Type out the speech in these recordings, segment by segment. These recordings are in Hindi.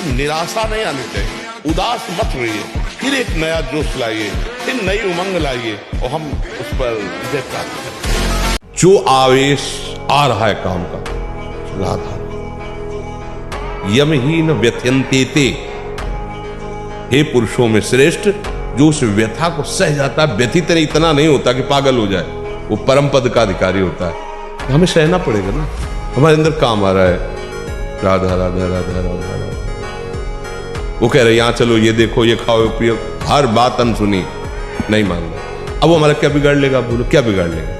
तो निराशा नहीं आनी चाहिए, उदास मत रहिए, फिर एक नया जोश लाइए, फिर नई उमंग लाइए और हम उस पर विजय प्राप्त करें। जो आवेश आ रहा है काम का, राधा यमहीन व्यथयन्ते, हे पुरुषों में श्रेष्ठ जो उस व्यथा को सह जाता है, व्यथित इतना नहीं होता कि पागल हो जाए, वो परम पद का अधिकारी होता है। तो हमें सहना पड़ेगा ना, हमारे अंदर काम आ रहा है, राधा राधा राधा राधा राधा। वो कह रहे यहाँ चलो, ये देखो, ये खाओ पियो, हर बात अनसुनी, नहीं मानना। अब वो हमारा क्या बिगाड़ लेगा? बोलो क्या बिगाड़ लेगा?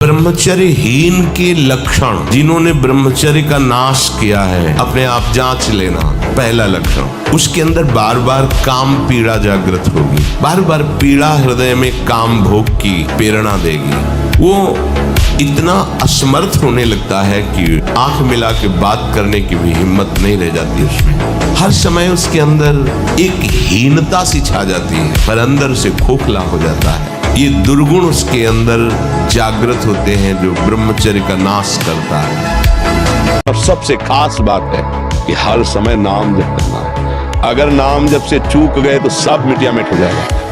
ब्रह्मचर्यहीन के लक्षण, जिन्होंने ब्रह्मचर्य का नाश किया है, अपने आप जांच लेना। पहला लक्षण, उसके अंदर बार बार काम पीड़ा जागृत होगी, बार बार पीड़ा हृदय में काम भोग की प्रेरणा देगी। वो इतना असमर्थ होने लगता है कि आंख मिला के बात करने की भी हिम्मत नहीं रह जाती उसमें। हर समय उसके अंदर एक हीनता सी छा जाती है, पर अंदर से खोखला हो जाता है। ये दुर्गुण उसके अंदर जागृत होते हैं जो ब्रह्मचर्य का नाश करता है। और सबसे खास बात है कि हर समय नाम जप करना है। अगर नाम जप से चूक गए तो सब मिटिया मिट हो जाएगा,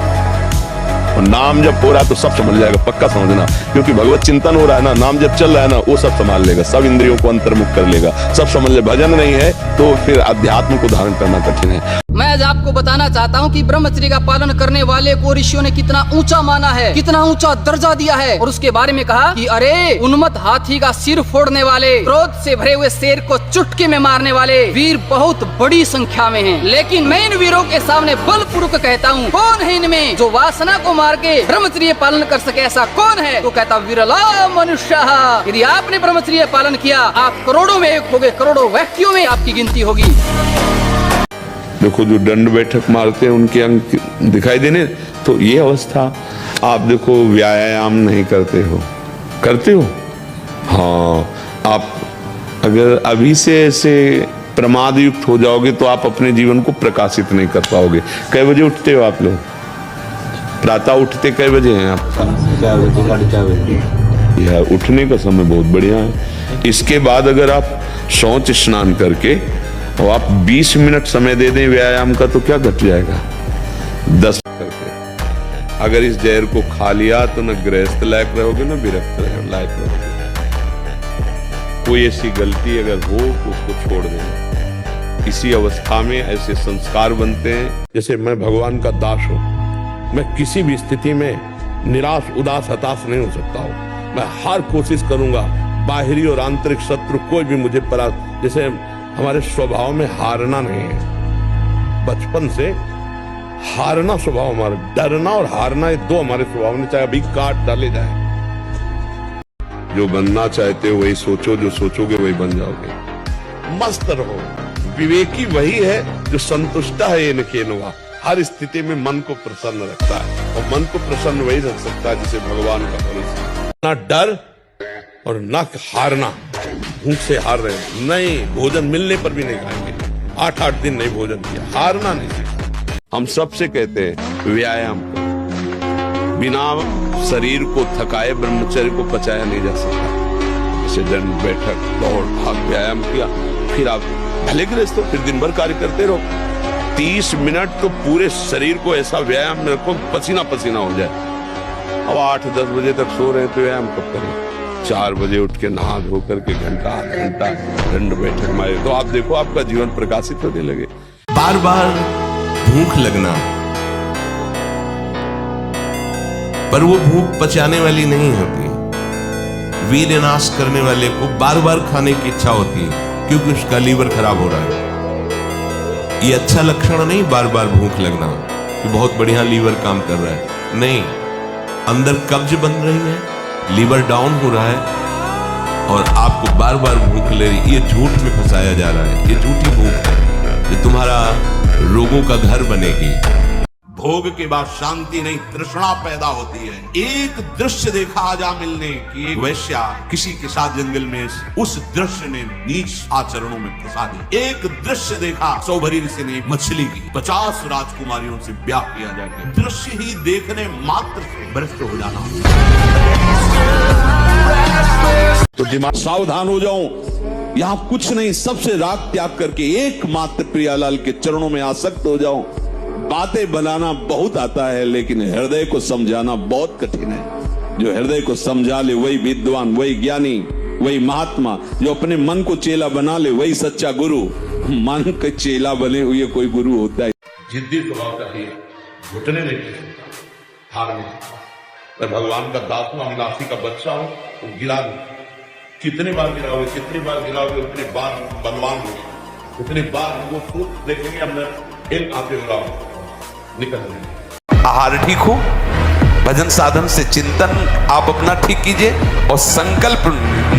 और नाम जप हो रहा है तो सब समझ जाएगा, पक्का समझना। क्योंकि भगवत चिंतन हो रहा है ना, नाम जप चल रहा है ना, वो सब संभाल लेगा, सब इंद्रियों को अंतर्मुख कर लेगा, सब समझ ले। भजन नहीं है तो फिर अध्यात्म को धारण करना कठिन है। मैं आज आपको बताना चाहता हूँ कि ब्रह्मचर्य का पालन करने वाले को ऋषियों ने कितना ऊंचा माना है, कितना ऊंचा दर्जा दिया है। और उसके बारे में कहा कि अरे उन्मत्त हाथी का सिर फोड़ने वाले, क्रोध से भरे हुए शेर को चुटकी में मारने वाले वीर बहुत बड़ी संख्या में हैं। लेकिन मैं इन वीरों के सामने बलपूर्वक कहता हूँ, कौन है इनमें जो वासना को मार के ब्रह्मचर्य पालन कर सके? ऐसा कौन है? तो कहता विरला मनुष्य। यदि आपने ब्रह्मचर्य पालन किया, आप करोड़ों में एक होगे, करोड़ों व्यक्तियों में आपकी गिनती होगी। देखो जो दंड बैठक मारते हैं उनके अंक दिखाई देने, तो ये अवस्था। आप देखो व्यायाम नहीं करते हो, करते हो? हाँ, आप अगर अभी से ऐसे प्रमाद युक्त हो जाओगे तो आप अपने जीवन को प्रकाशित नहीं कर पाओगे। कै बजे उठते हो आप लोग? प्रातः उठते कै बजे हैं आप? 4 बजे, 4:30 बजे। यार उठने का समय बहुत बढ़िया है। इसके बाद अगर आप शौच स्नान करके और आप 20 मिनट समय दे दें व्यायाम का, तो क्या घट जाएगा? 10 करके। अगर इस जहर को खा लिया तो न गृहस्थ लायक रहोगे, न विरक्त लायक रहोगे। कोई ऐसी गलती अगर हो तो उसको छोड़ देना। इसी अवस्था में ऐसे संस्कार बनते हैं जैसे मैं भगवान का दास हूं। मैं किसी भी स्थिति में निराश, उदास, हताश नहीं हो सकता हूं। मैं हर कोशिश करूंगा, बाहरी और आंतरिक शत्रु कोई भी मुझे जैसे हमारे स्वभाव में हारना नहीं है। बचपन से हारना स्वभाव हमारा, डरना और हारना, ये दो हमारे स्वभाव में, चाहे अभी काट डाले जाए। जो बनना चाहते हो वही सोचो, जो सोचोगे वही बन जाओगे। मस्त रहो। विवेकी वही है जो संतुष्ट है ये नकेनवा, हर स्थिति में मन को प्रसन्न रखता है। और मन को प्रसन्न वही रख सकता है जिसे भगवान का भरोसा। ना डर और ना हारना। भूख से हार रहे हैं, नहीं, भोजन मिलने पर भी नहीं खाएंगे। 8-8 दिन नहीं भोजन किया, हारना नहीं सीखा। हम सबसे कहते हैं व्यायाम करो। बिना शरीर को थकाए ब्रह्मचर्य को पचाया नहीं जा सकता। जैसे दंड बैठक, दौड़ भाग, व्यायाम किया, फिर आप भले गृहस्थ हो, फिर दिन भर कार्य करते रहो। 30 मिनट तो पूरे शरीर को ऐसा व्यायाम में रखो पसीना पसीना हो जाए। अब 8-10 बजे तक सो रहे हैं तो व्यायाम कब करें? 4 बजे उठ के नहा धो करके घंटा दंड बैठक मारे, तो आप देखो आपका जीवन प्रकाशित होने लगे। बार बार भूख लगना, पर वो भूख पचाने वाली नहीं होती। वीर्य नाश करने वाले को बार बार खाने की इच्छा होती है क्योंकि उसका लीवर खराब हो रहा है। ये अच्छा लक्षण नहीं, बार बार भूख लगना कि बहुत बढ़िया लीवर काम कर रहा है। नहीं, अंदर कब्ज बन रही है, लीवर डाउन हो रहा है और आपको बार बार भूख ले रही। ये झूठ में फंसाया जा रहा है, ये झूठी भूख है, ये तुम्हारा रोगों का घर बनेगी। भोग के बाद शांति नहीं, तृष्णा पैदा होती है। एक दृश्य देखा आजामिल ने कि एक वैश्या किसी के साथ जंगल में, उस दृश्य ने नीच आचरणों में फंसा दी। एक दृश्य देखा सौभरी ऋषि ने मछली की 50 राजकुमारियों से ब्याह किया जाके। दृश्य ही देखने मात्र से भ्रष्ट हो जाना। तो दिमाग सावधान हो जाऊं, यहां कुछ नहीं, सबसे राग त्याग करके एकमात्र प्रियालाल के चरणों में आसक्त हो जाओ। बातें बनाना बहुत आता है, लेकिन हृदय को समझाना बहुत कठिन है। जो हृदय को समझा ले वही विद्वान, वही ज्ञानी, वही महात्मा। जो अपने मन को चेला बना ले वही सच्चा गुरु। मन के चेला बने हुए कोई गुरु होता है? जिद्दी स्वभाव का ही घुटने नहीं सकता, हार नहीं सकता। मैं भगवान का दास हूं, अमलासी का बच्चा हूं, तो गिरा नहीं। कितने बार गिराओगे, कितनी बार गिराओगे, उतनी बार बलवान हो, उतनी बार वो खुद देखेंगे। हमने एक आते हो निकल रहे। आहार ठीक हो, भजन साधन से चिंतन आप अपना ठीक कीजिए और संकल्प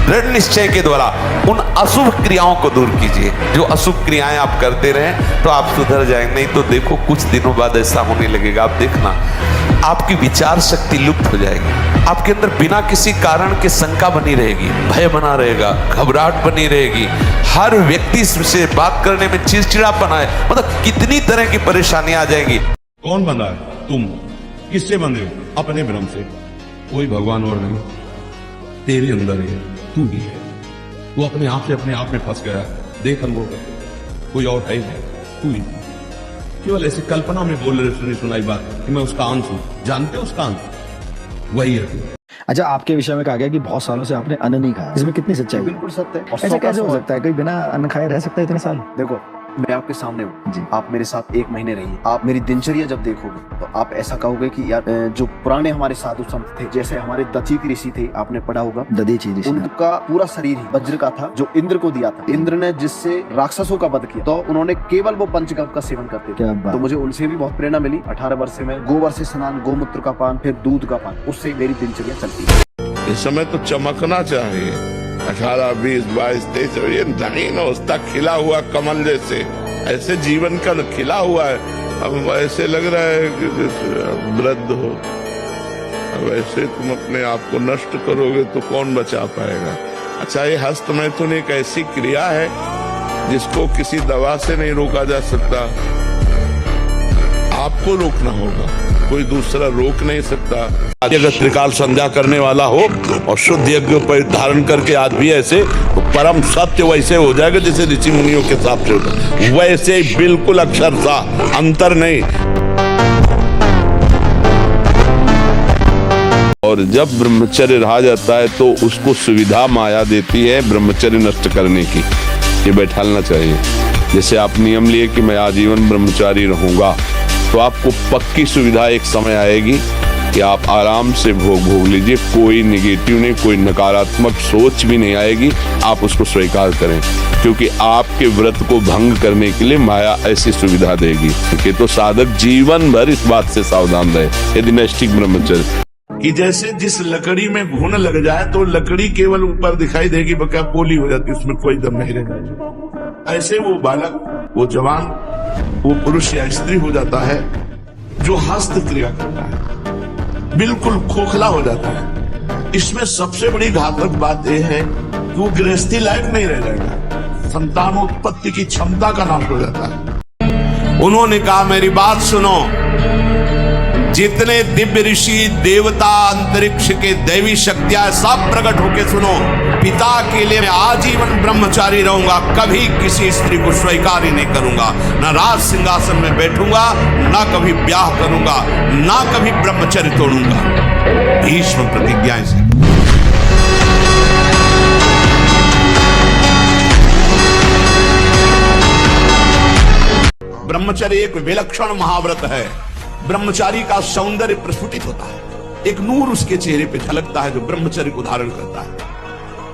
दृढ़ निश्चय के द्वारा उन अशुभ क्रियाओं को दूर कीजिए। जो अशुभ क्रियाएं आप करते रहें तो आप सुधर जाएंगे। नहीं तो देखो कुछ दिनों बाद ऐसा होने लगेगा, आप देखना आपकी विचार शक्ति लुप्त हो जाएगी। आपके अंदर बिना किसी कारण के शंका बनी रहेगी, भय बना रहेगा, घबराहट बनी रहेगी। हर व्यक्ति से बात करने में चिड़चिड़ापन है, मतलब कितनी तरह की परेशानियां आ जाएंगी। कौन बंधा है? तुम किससे बंधे हो? अपने भ्रम से। कोई भगवान और नहीं, तेरे अंदर है, तू ही है। वो अपने आप में फंस गया। देख अनुभव कर, कोई और है ही नहीं, तू ही। केवल ऐसी कल्पना में बोल रहे, सुनी सुनाई बात कि मैं उसका अंश हूं। जानते हो उसका अंश वही है तू। अच्छा, आपके विषय में कहा गया कि बहुत सालों से आपने अन्न नहीं खाया, इसमें कितनी सच्चाई? बिल्कुल सत्य है। ऐसा कैसे हो सकता है? कोई बिना अन्न खाए रह सकता है इतने साल? देखो, मैं आपके सामने हूँ जी। आप मेरे साथ 1 महीने रहिए, आप मेरी दिनचर्या जब देखोगे तो आप ऐसा कहोगे कि यार जो पुराने हमारे साधु संत थे, जैसे हमारे दधीच ऋषि थे, आपने पढ़ा होगा, दधीचि ऋषि, उनका पूरा शरीर ही वज्र का था, जो इंद्र को दिया था। इंद्र ने जिससे राक्षसों का वध किया, तो उन्होंने केवल वो पंचगव्य का सेवन करते क्या थे। बात। तो मुझे उनसे भी बहुत प्रेरणा मिली। 18 वर्ष से मैं गोबर से स्नान, गोमूत्र का पान, फिर दूध का पान, उससे मेरी दिनचर्या चलती है। इस समय तो चमकना चाहिए। 18, 20, 22, 23, ये नवीन अवस्था, खिला हुआ कमल जैसे, ऐसे जीवन का खिला हुआ है। अब ऐसे लग रहा है कि वृद्ध हो। अब ऐसे तुम अपने आप को नष्ट करोगे तो कौन बचा पाएगा? अच्छा, ये हस्त मैथुन एक ऐसी क्रिया है जिसको किसी दवा से नहीं रोका जा सकता। आपको रोकना होगा, कोई दूसरा रोक नहीं सकता। अगर त्रिकाल संध्या करने वाला हो और शुद्ध यज्ञ पर धारण करके आज भी ऐसे, तो परम सत्य वैसे हो जाएगा जैसे ऋषि मुनियों के हिसाब से होता, वैसे बिल्कुल अक्षरशः, अंतर नहीं। और जब ब्रह्मचर्य रहा जाता है तो उसको सुविधा माया देती है ब्रह्मचर्य नष्ट करने की। ये बैठालना चाहिए। जैसे आप नियम लिए कि मैं आजीवन ब्रह्मचारी रहूंगा, तो आपको पक्की सुविधा एक समय आएगी कि आप आराम से भोग लीजिए। कोई नेगेटिव नहीं, कोई नकारात्मक सोच भी नहीं आएगी। आप उसको स्वीकार करें, क्योंकि आपके व्रत को भंग करने के लिए माया ऐसी सुविधा देगी कि तो साधक जीवन भर इस बात से सावधान रहे यदि नैष्ठिक ब्रह्मचर्य। कि जैसे जिस लकड़ी में घुन लग जाए तो लकड़ी केवल ऊपर दिखाई देगी, बका पोली हो जाती, उसमें कोई दम नहीं रहेगा। ऐसे वो बालक, वो जवान, वो पुरुष या स्त्री हो जाता है जो हस्त क्रिया करता है, बिल्कुल खोखला हो जाता है। इसमें सबसे बड़ी घातक बात यह है कि वो गृहस्थी लायक नहीं रह जाएगा, संतानोत्पत्ति की क्षमता का नाश हो जाता है। उन्होंने कहा, मेरी बात सुनो, जितने दिव्य ऋषि देवता अंतरिक्ष के दैवी शक्तियां सब प्रकट होके सुनो, पिता के लिए मैं आजीवन ब्रह्मचारी रहूंगा, कभी किसी स्त्री को स्वीकार ही नहीं करूंगा, न राज सिंहासन में बैठूंगा, न कभी ब्याह करूंगा, न कभी ब्रह्मचर्य तोड़ूंगा। भीष्म प्रतिज्ञा से ब्रह्मचर्य एक विलक्षण महाव्रत है। ब्रह्मचारी का सौंदर्य प्रस्फुटित होता है, एक नूर उसके चेहरे पे झलकता है जो ब्रह्मचर्य को धारण करता है।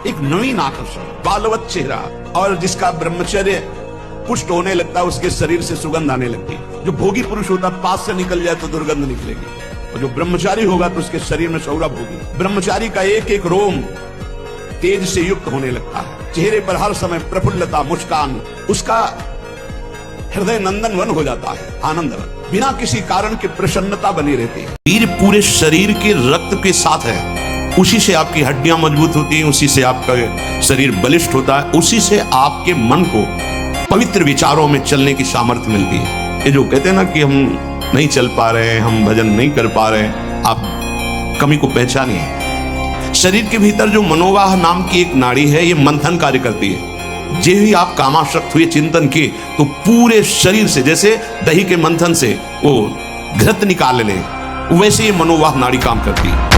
एक नवीन आकर्षण, बालवत चेहरा, और जिसका ब्रह्मचर्य पुष्ट होने लगता है उसके शरीर से सुगंध आने लगती है। जो भोगी पुरुष होता है पास से निकल जाए तो दुर्गंध निकलेगी, और जो ब्रह्मचारी होगा तो उसके शरीर में सौरभ होगी। ब्रह्मचारी का एक एक रोम तेज से युक्त होने लगता है, चेहरे पर हर समय प्रफुल्लता, मुस्कान, उसका हृदय नंदन वन हो जाता है, आनंदवन, बिना किसी कारण के प्रसन्नता बनी रहती है। वीर पूरे शरीर के रक्त के साथ है, उसी से आपकी हड्डियां मजबूत होती हैं, उसी से आपका शरीर बलिष्ठ होता है, उसी से आपके मन को पवित्र विचारों में चलने की सामर्थ्य मिलती है। ये जो कहते हैं ना कि हम नहीं चल पा रहे हैं, हम भजन नहीं कर पा रहे हैं, आप कमी को पहचानिए। शरीर के भीतर जो मनोवाह नाम की एक नाड़ी है, ये मंथन कार्य करती है। जे ही आप कामाशक्त हुए चिंतन किए तो पूरे शरीर से जैसे दही के मंथन से वो घृत निकाल ले, वैसे ही मनोवाह नाड़ी काम करती है।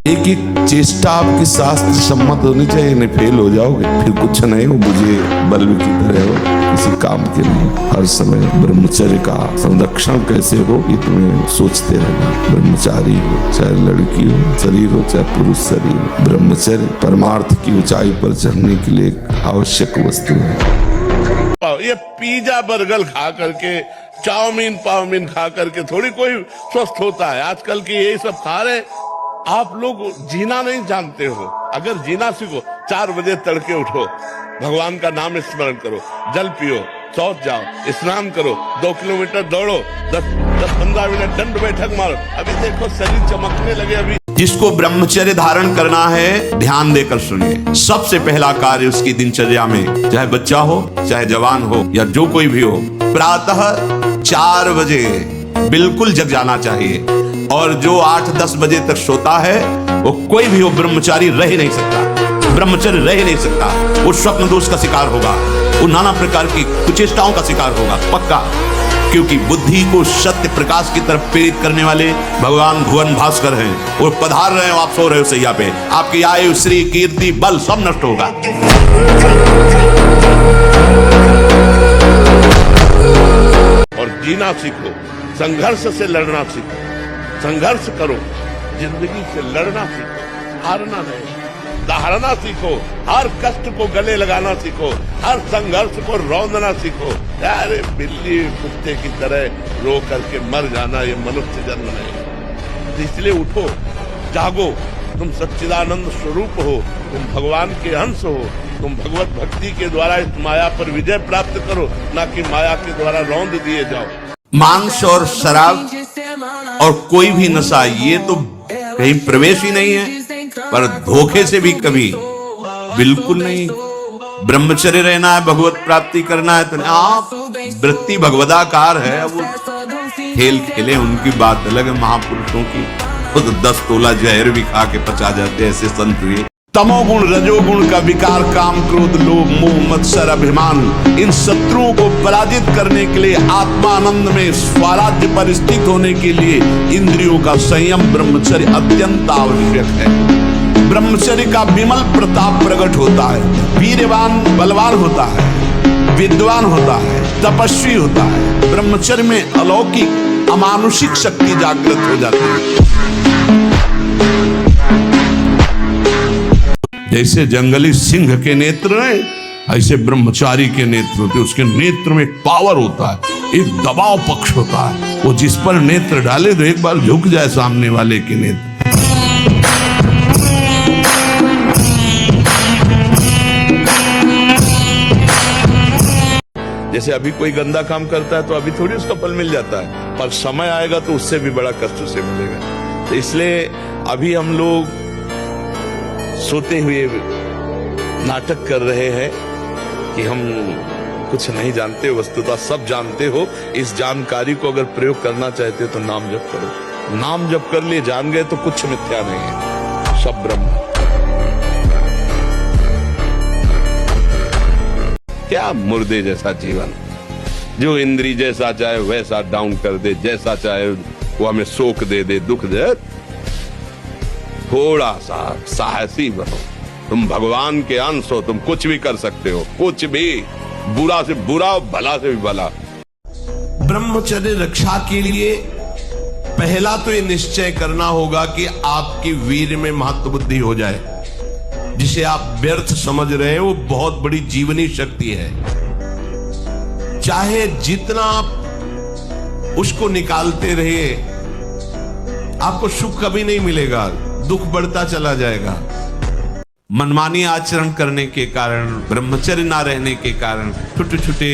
एक एक चेष्टा आपकी शास्त्र सम्मत होनी चाहिए, नहीं फेल हो जाओगे फिर कुछ नहीं हो, बुझे बल्ब की तरह हो, किसी काम के नहीं। हर समय ब्रह्मचर्य का संरक्षण कैसे हो ये तुम्हें सोचते रहना। ब्रह्मचारी हो चाहे लड़की हो, शरीर हो चाहे पुरुष शरीर हो, ब्रह्मचर्य परमार्थ की ऊंचाई पर चढ़ने के लिए एक आवश्यक वस्तु है। ये पिज्जा बर्गर खा करके, चाउमीन पाउमीन खा करके थोड़ी कोई स्वस्थ होता है। आजकल की यही सब खा रहे। आप लोग जीना नहीं जानते हो। अगर जीना सीखो, 4 बजे तड़के उठो, भगवान का नाम स्मरण करो, जल पियो, शौच जाओ, स्नान करो, 2 किलोमीटर दौड़ो, 10-15 मिनट दंड बैठक मारो। अभी देखो शरीर चमकने लगे। अभी जिसको ब्रह्मचर्य धारण करना है ध्यान देकर सुनिए। सबसे पहला कार्य उसकी दिनचर्या में, चाहे बच्चा हो चाहे जवान हो या जो कोई भी हो, प्रातः 4 बजे बिल्कुल जग जाना चाहिए। और जो 8-10 बजे तक सोता है वो कोई भी हो ब्रह्मचारी रह ही नहीं सकता, ब्रह्मचर्य रह ही नहीं सकता। वो स्वप्न दोष का शिकार होगा, वो नाना प्रकार की कुचेष्टाओं का शिकार होगा पक्का। क्योंकि बुद्धि को सत्य प्रकाश की तरफ प्रेरित करने वाले भगवान भुवन भास्कर हैं। वो पधार रहे हो, आप सो रहे हो सैया पे, आपकी आयु श्री कीर्ति बल सब नष्ट होगा। और जीना सीखो, संघर्ष से लड़ना सीखो, संघर्ष करो, जिंदगी से लड़ना सीखो, हारना नहीं, दहाड़ना सीखो, हर कष्ट को गले लगाना सीखो, हर संघर्ष को रौंदना सीखो। अरे बिल्ली कुत्ते की तरह रो करके मर जाना ये मनुष्य जन्म नहीं। इसलिए उठो, जागो, तुम सच्चिदानंद स्वरूप हो, तुम भगवान के अंश हो, तुम भगवत भक्ति के द्वारा इस माया पर विजय प्राप्त करो, ना कि माया के द्वारा रौंद दिए जाओ। मांस और शराब और कोई भी नशा ये तो कहीं प्रवेश ही नहीं है, पर धोखे से भी कभी बिल्कुल नहीं। ब्रह्मचर्य रहना है, भगवत प्राप्ति करना है तो आप वृत्ति भगवदाकार है। अब वो खेल खेले उनकी बात अलग है, महापुरुषों की वो तो 10 तोला जहर भी खा के पचा जाते ऐसे संत हुए। तमोगुण रजोगुण का विकार, काम क्रोध लोभ मोह मत्सर अभिमान, इन शत्रुओं को पराजित करने के लिए, आत्मानंद में स्वराज्य पर स्थित होने के लिए इंद्रियों का संयम ब्रह्मचर्य अत्यंत आवश्यक है। ब्रह्मचर्य का विमल प्रताप प्रकट होता है, वीरवान बलवान होता है, विद्वान होता है, तपस्वी होता है। ब्रह्मचर्य में अलौकिक अमानुषिक शक्ति जागृत हो जाती है। जैसे जंगली सिंह के नेत्र हैं, ऐसे ब्रह्मचारी के नेत्र होते। उसके नेत्र में एक पावर होता है, एक दबाव पक्ष होता है। वो जिस पर नेत्र डाले तो एक बार झुक जाए सामने वाले के नेत्र। जैसे अभी कोई गंदा काम करता है तो अभी थोड़ी उसका फल मिल जाता है, पर समय आएगा तो उससे भी बड़ा कष्ट उसे मिलेगा। तो इसलिए अभी हम लोग सोते हुए नाटक कर रहे हैं कि हम कुछ नहीं जानते, वस्तुतः सब जानते हो। इस जानकारी को अगर प्रयोग करना चाहते हो तो नाम जप करो। नाम जप कर लिए जान गए तो कुछ मिथ्या नहीं है, सब ब्रह्म। क्या मुर्दे जैसा जीवन, जो इंद्री जैसा चाहे वैसा डाउन कर दे, जैसा चाहे वो हमें शोक दे दे, दुख दे। थोड़ा सा साहसी बनो, तुम भगवान के अंश हो, तुम कुछ भी कर सकते हो, कुछ भी, बुरा से बुरा, भला से भी भला। ब्रह्मचर्य रक्षा के लिए पहला तो ये निश्चय करना होगा कि आपकी वीर में महत्व बुद्धि हो जाए। जिसे आप व्यर्थ समझ रहे हैं वो बहुत बड़ी जीवनी शक्ति है। चाहे जितना आप उसको निकालते रहिए, आपको सुख कभी नहीं मिलेगा, दुख बढ़ता चला जाएगा। मनमानी आचरण करने के कारण, ब्रह्मचर्य ना रहने के कारण छोटे छोटे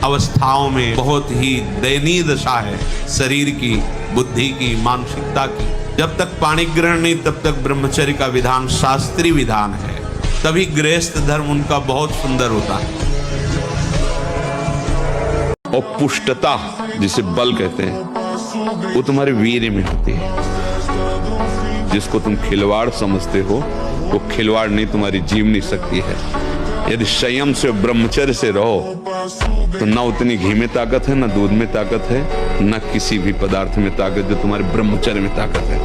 अवस्थाओं में बहुत ही दयनीय दशा है शरीर की, बुद्धि की, मानसिकता की। जब तक पाणी ग्रहण नहीं तब तक ब्रह्मचर्य का विधान शास्त्रीय विधान है, तभी गृहस्थ धर्म उनका बहुत सुंदर होता है। और पुष्टता जिसे बल कहते हैं वो तुम्हारे वीर्य में होती है। जिसको तुम खिलवाड़ समझते हो वो खिलवाड़ नहीं, तुम्हारी जीवनी शक्ति है। यदि संयम से ब्रह्मचर्य से रहो तो ना उतनी घी में ताकत है, ना दूध में ताकत है, ना किसी भी पदार्थ में ताकत, जो तुम्हारे ब्रह्मचर्य में ताकत है।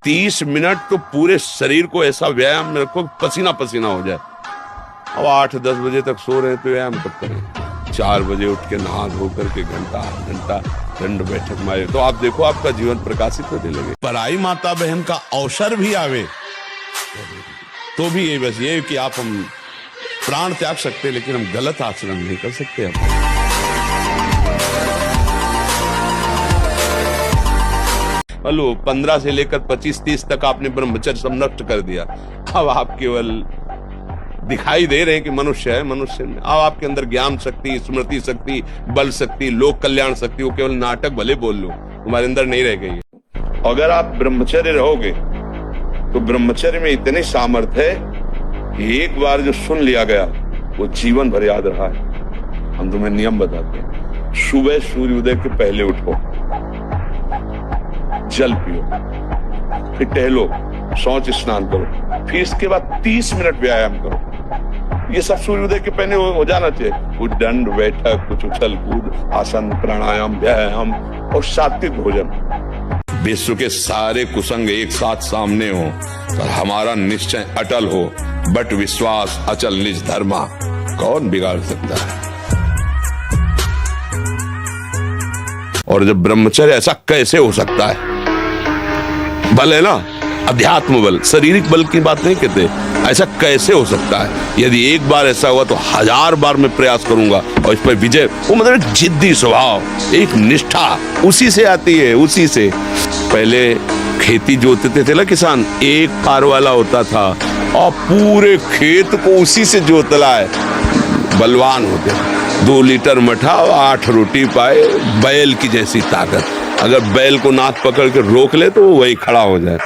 30 मिनट तो पूरे शरीर को ऐसा व्यायाम में रखो पसीना पसीना हो जाए। अब 8-10 बजे तक सो रहे तो व्यायाम कब करें? 4 बजे उठ के नहा धो करके घंटा दंड बैठक मारे तो आप देखो आपका जीवन प्रकाशित होने लगे। पराई माता बहन का अवसर भी आवे तो भी ये बस ये कि आप हम प्राण त्याग सकते, लेकिन हम गलत आचरण नहीं कर सकते। हम हेलो 15 से लेकर 25-30 तक आपने ब्रह्मचर्य सब नष्ट कर दिया। अब आप केवल दिखाई दे रहे हैं कि मनुष्य है, मनुष्य में अब आपके अंदर ज्ञान शक्ति, स्मृति शक्ति, बल शक्ति, लोक कल्याण शक्ति, वो केवल नाटक भले बोल लो, तुम्हारे अंदर नहीं रह गई है। अगर आप ब्रह्मचर्य रहोगे तो ब्रह्मचर्य में इतनी सामर्थ्य है कि एक बार जो सुन लिया गया वो जीवन भर याद रहा है। हम तुम्हें नियम बताते हैं, सुबह सूर्योदय के पहले उठो, जल पियो, फिर टहलो, शौच स्नान करो, फिर इसके बाद 30 मिनट व्यायाम करो। ये सब सूर्योदय के पहले हो जाना चाहिए। कुछ दंड बैठक, कुछ उछल कूद, आसन, प्राणायाम, व्यायाम और सात्विक भोजन। विश्व के सारे कुसंग एक साथ सामने हो और हमारा निश्चय अटल हो, बट विश्वास अचल निज धर्मा, कौन बिगाड़ सकता है? और जब ब्रह्मचर्य ऐसा कैसे हो सकता है? बल है ना, अध्यात्म बल, शारीरिक बल की बात नहीं कहते। ऐसा कैसे हो सकता है? यदि एक बार ऐसा हुआ तो 1000 बार मैं प्रयास करूंगा और इस पर विजय। वो मतलब एक जिद्दी स्वभाव, एक निष्ठा उसी से आती है, उसी से। पहले खेती जोतते थे ना किसान, एक पार वाला होता था और पूरे खेत को उसी से जोतला है, बलवान होते। 2 लीटर मठा और 8 रोटी पाए, बैल की जैसी ताकत। अगर बैल को नाक पकड़ के रोक ले तो वो वही खड़ा हो जाए।